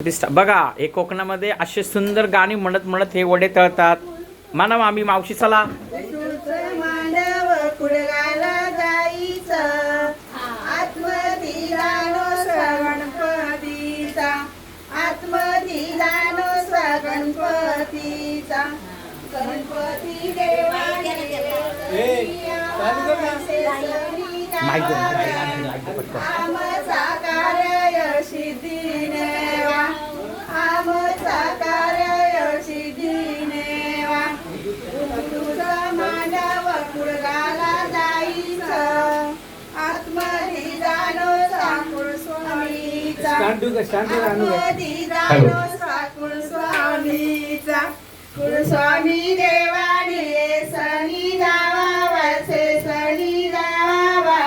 बघा हे कोकणामध्ये असे सुंदर गाणी म्हणत म्हणत हे वडे तळतात. म्हणा मामी मावशी चला. मांडव कुडगाला जाईचं आत्मदिलानो गणपतीचा आत्मदिलानो गणपतीचा गणपती देवाने आमचा कार्य सिद्धीनेवा आमचा कार्य सिद्धीनेवा तुझं मांडव कुडगाला जाईचं आत्मदिलानो साकुळ स्वामीचा आत्मदिलानो साकुळ स्वामीचा कुळस्वामी देवाने सणी जावा वसे सणी जावा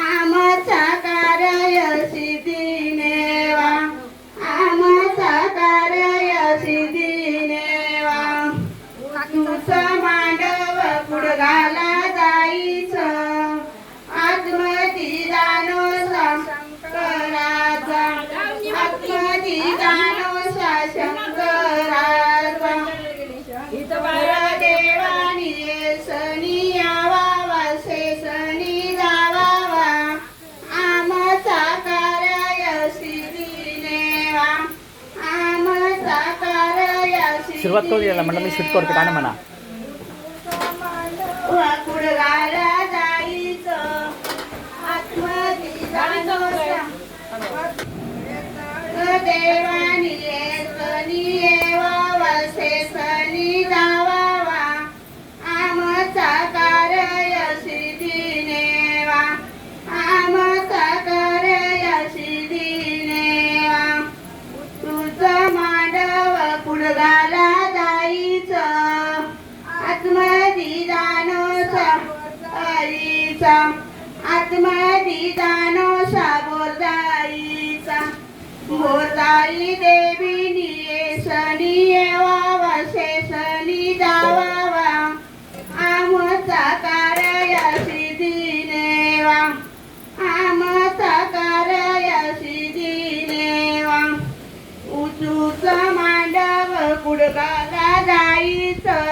आमचा कार्य सिद्धीनेवा आमचा कार्य सिद्धीनेवा तुझं मांडव कुडगाला जाईचं आत्मदिलानो शंकराचा आत्मदिलानो शंकराचा देवानी सणी यावा वसे सणी जावा आमचा कार्य सिद्धीनेवा आमचा कार्य सुरुवात करू द्यायला म्हणलं मी शूट करतो गाणं म्हणा. कुडगाला जाईचं आत्मदिलानो देवानी सणी येवा वसे सणी जावा आमचा कार्य सिद्धीनेवा आमचा कार्य सिद्धीनेवा तुझं मांडव कुडगाला जाईचं आत्मदिलानो साबोरदाईचा आत्मदिलानो साबोरदाईचा बोरदाई देवीनी सणी येवा वसे सणी जावा आमचा कार्य सिद्धीनेवा आमचा कार्य सिद्धीनेवा उचूचं मांडव कुडगाला जाईचं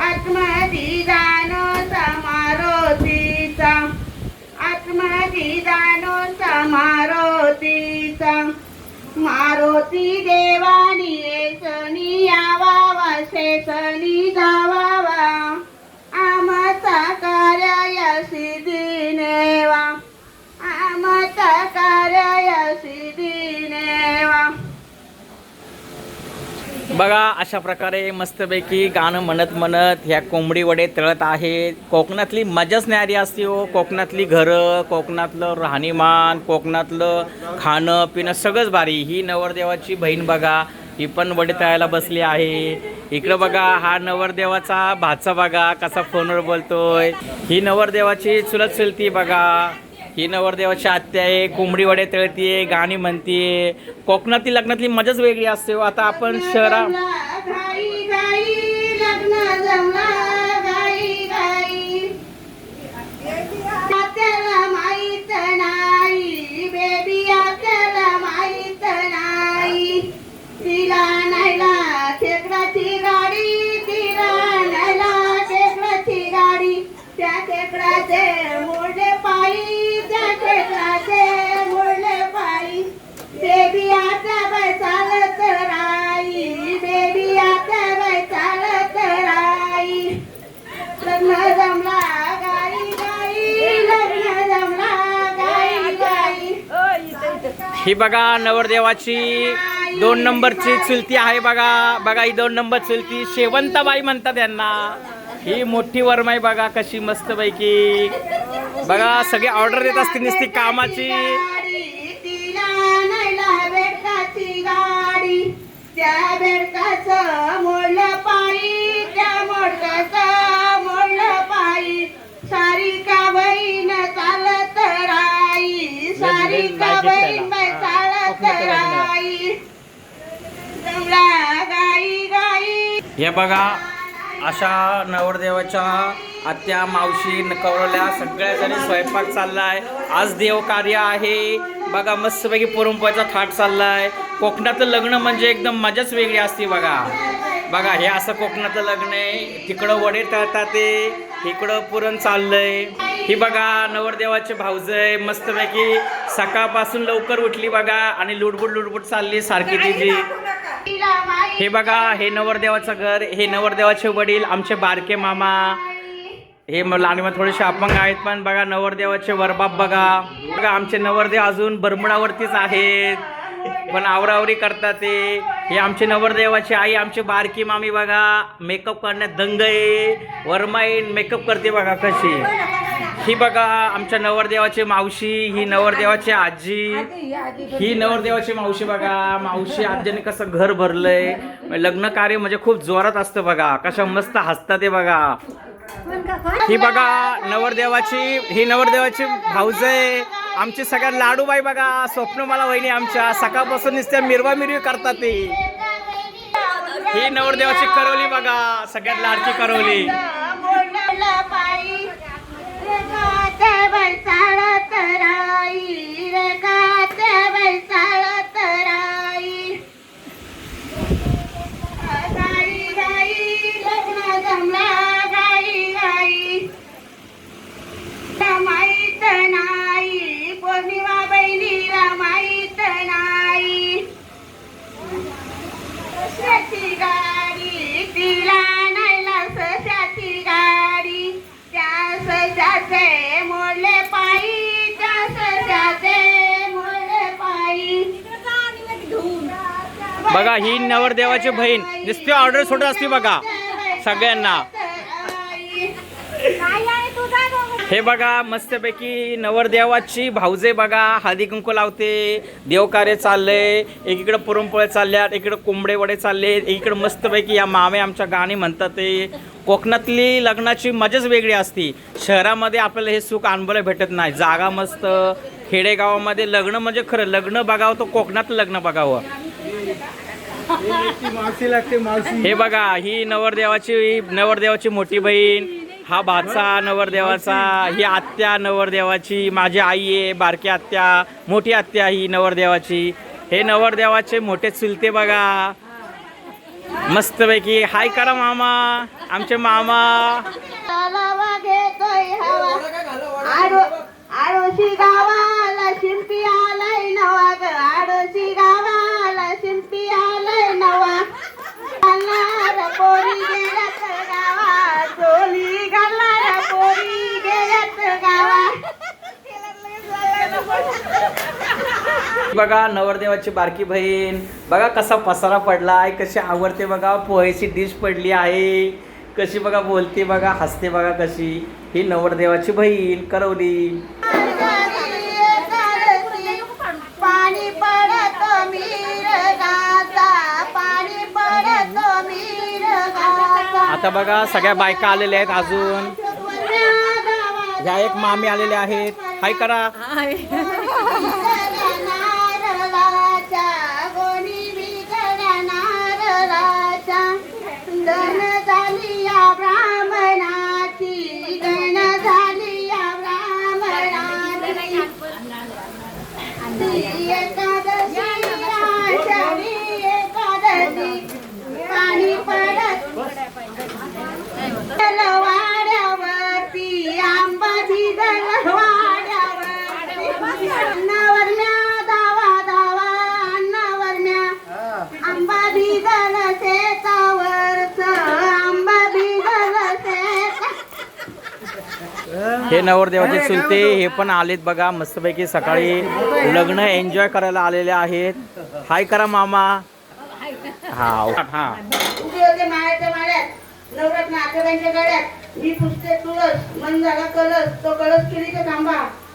आत्मदिलानो समारोतीचा आत्मदिलानो समारोतीचा मारुती देवानी सणी यावा वसे सणी जावा आमचा कार्य सिद्धीनेवा आमचा कार्य सिद्धीनेवा. बघा अशा प्रकारे मस्तपैकी गाणं म्हणत म्हणत ह्या कोंबडी वडे तळत आहे. कोकणातली मजाच न्यारी असते हो. कोकणातली घरं, कोकणातलं राहणीमान, कोकणातलं खाणं पिणं सगळंच भारी. ही नवरदेवाची बहीण बघा, ही पण वडे तळायला बसली आहे. इकडं बघा हा नवरदेवाचा भाचा बघा कसा फोनवर बोलतोय. ही नवरदेवाची चुलत चुलती बघा. ही नवरदेवाची आत्या आहे. कोंबडी वडे तळतीये, गाणी म्हणतीये. कोकणातली लग्नातली मजाच वेगळी असते. आता आपण शहरा गाई गाई लग्न जमला गाई गाई आपल्याला माहित नाही बेबी आपल्याला माहित नाही तिला नाहीला खेकडाची गाडी तिला नाहीला खेकडाची गाडी त्या खेकडाचे मोडले पायी त्या खेकडाचे मोडले पायी बेबी आता बाय चालत राई बेबी आता बाय चालत राई लग्न जमला गाई गाई लग्न जमला गाई गाई. ही बघा नवरदेवाची 2 नंबरची चुलती आहे बघा. बघा ही 2 नंबर चुलती शेवंताबाई म्हणतात यांना. ही मोठी वरमाई बघा कशी मस्तपैकी. बघा सगळे ऑर्डर देत असते नुसती कामाची. गाडी त्या बेडकाचं मोडलं पायी त्या मोडकाचं मोडलं पायी सारिका बहीण चालत राई सारिका बहीण बाई चालत राई जमला गाई गाई. हे बघा अशा नवरदेवाच्या आत्या मावशी कवरल्या सगळ्या जणी स्वयंपाक चाललाय. आज देव कार्य आहे बघा. मस्तपैकी पुरणपोळीचा थाट चाललाय. कोकणातलं लग्न म्हणजे एकदम मजाच वेगळी असते बघा. बघा हे असं कोकणातलं लग्न आहे. तिकडं वडे तळतात ते, इकडं पुरण चाललंय. ही बघा नवरदेवाचे भाऊजय मस्तपैकी सकाळपासून लवकर उठली बघा आणि लुडबुड चालली सारखी तिची. हे बघा हे नवरदेवाचं घर, हे नवरदेवाचे वडील आमचे बारके मामा. हे लहान थोडेसे अपंग आहेत पण बघा नवरदेवाचे वरबाप बघा. बघा आमचे नवरदेव अजून बरमुडावरतीच आहेत पण आवरावरी करतात ते. हे आमचे नवरदेवाची आई आमची बारकी मामी बघा मेकअप करण्यात दंग आहे. वरमाईन मेकअप करते बघा कशी. ही बघा आमच्या नवरदेवाची मावशी, ही नवरदेवाची आजी, ही नवरदेवाची मावशी बघा. मावशी आजीने कसं घर भरलंय. लग्न कार्य म्हणजे खूप जोरात असतं बघा. कशा मस्त हसतात ते बघा. ही बघा ही नवरदेवाची भाऊजय आमची सगळ्यात लाडूबाई बघा. स्वप्नमाला वहिनी आमच्या सकाळपासून नुसत्या मिरवी करतात ते. ही नवरदेवाची करवली बघा, सगळ्यात लाडकी करवली. पौर्णिमा बहिणीला माहीत नाही. सशाची गाडी तिला नाहीला सशाची गाडी. त्या सशाचे मोडले पायी, त्या सशाचे मोडले पायी. बघा ही नवरदेवाची बहीण नुसती ऑर्डर सोडत असते बघा सगळ्यांना. हे बघा मस्तपैकी नवरदेवाची भाऊजे बघा हळदी कुंकू लावते. देवकार्य चाललंय. एकीकडे पुरणपोळ्या चालल्यात, एकीकडे कोंबडे वडे चालले, एकीकडे मस्तपैकी या मामे आमच्या गाणी म्हणतात ते. कोकणातली लग्नाची मजाच वेगळी असते. शहरामध्ये आपल्याला हे सुख अनुभवायला भेटत नाही. जागा मस्त. खेडेगावामध्ये लग्न म्हणजे खरं लग्न बघावं तर कोकणातलं लग्न बघावं. हे बघा ही नवरदेवाची मोठी बहीण, हा भाचा नवरदेवाचा, ही आत्या नवरदेवाची, माझी आई आहे बारकी आत्या, मोठी आत्या ही नवरदेवाची. हे नवरदेवाचे मोठे चुलते बघा मस्तपैकी. हाय करा मामा, आमचे मामा. आडोशी गावाला शिंपी आलाय नवा ग. आडोशी गावाला शिंपी आलाय नवा. पोरी गेल्यात गावा, चोली घालणार पोरी गेल्यात गावा. बघा नवरदेवाची बारकी बहीण बघा कसा पसारा पडलाय, कशी आवडते बघा. पोहेची डिश पडली आहे कशी बघा. बोलते बघा, हसते बघा कशी. ही नवरदेवाची बहीण करवली. पाणी पडतो मिरगाचा, पाणी पडतो मिरगाचा. आता बघा सगळ्या बायका आलेल्या आहेत. अजून ह्या एक मामी आलेल्या आहेत. हाय करा. गण झाली या ब्राह्मणाची, गण झाली या ब्राह्मणाची. एकादशी आषाढी एकादशी पाणी पडत वाड्यावरती, आंबा भिजल वाड्यावरती. अन्नावरम्या दावा दावा, अन्नावरम्या आंबा भिजल शेतावरच, आंबा भिजल शेता. हे नवरदेवाचे चुलते हे पण आलेत बघा मस्तपैकी. सकाळी लग्न एन्जॉय करायला आलेले आहेत. हाय करा मामा. हा हा माळ्याच्या माळ्यात नवरत्न आठवड्यांच्या गळ्यात ही पुसते तुळस, मन झाला कलस, तो कलस केळीचा तांबा.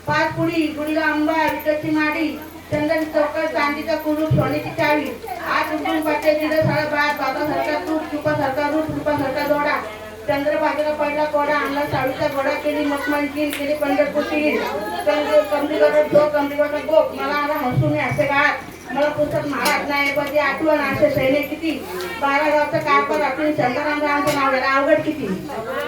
5 पुडी, पुडीला आंबा, विटाची माडी, चंदन चौकट, चांदीचा कुलूप, सोन्याची चावी. आत उठून पट्टे दिलं साडे 12, बाबासारखा तूप, तुपासारखा दूध, तुपासारखा दोडा. चंद्रभागेला पडला कोडा, आणला साडीचा घोडा, केली मखमलची, केली पंढरपूरची. कमरीवर झोप, कमरीवर गोप, मला आला हसून असे गात. मला पुस्तक महाराज नाही पण ते आठवण असे सैनिक किती 12 गावचं कारभार आपण शांताराम रावांचं नाव घ्यायला अवघड किती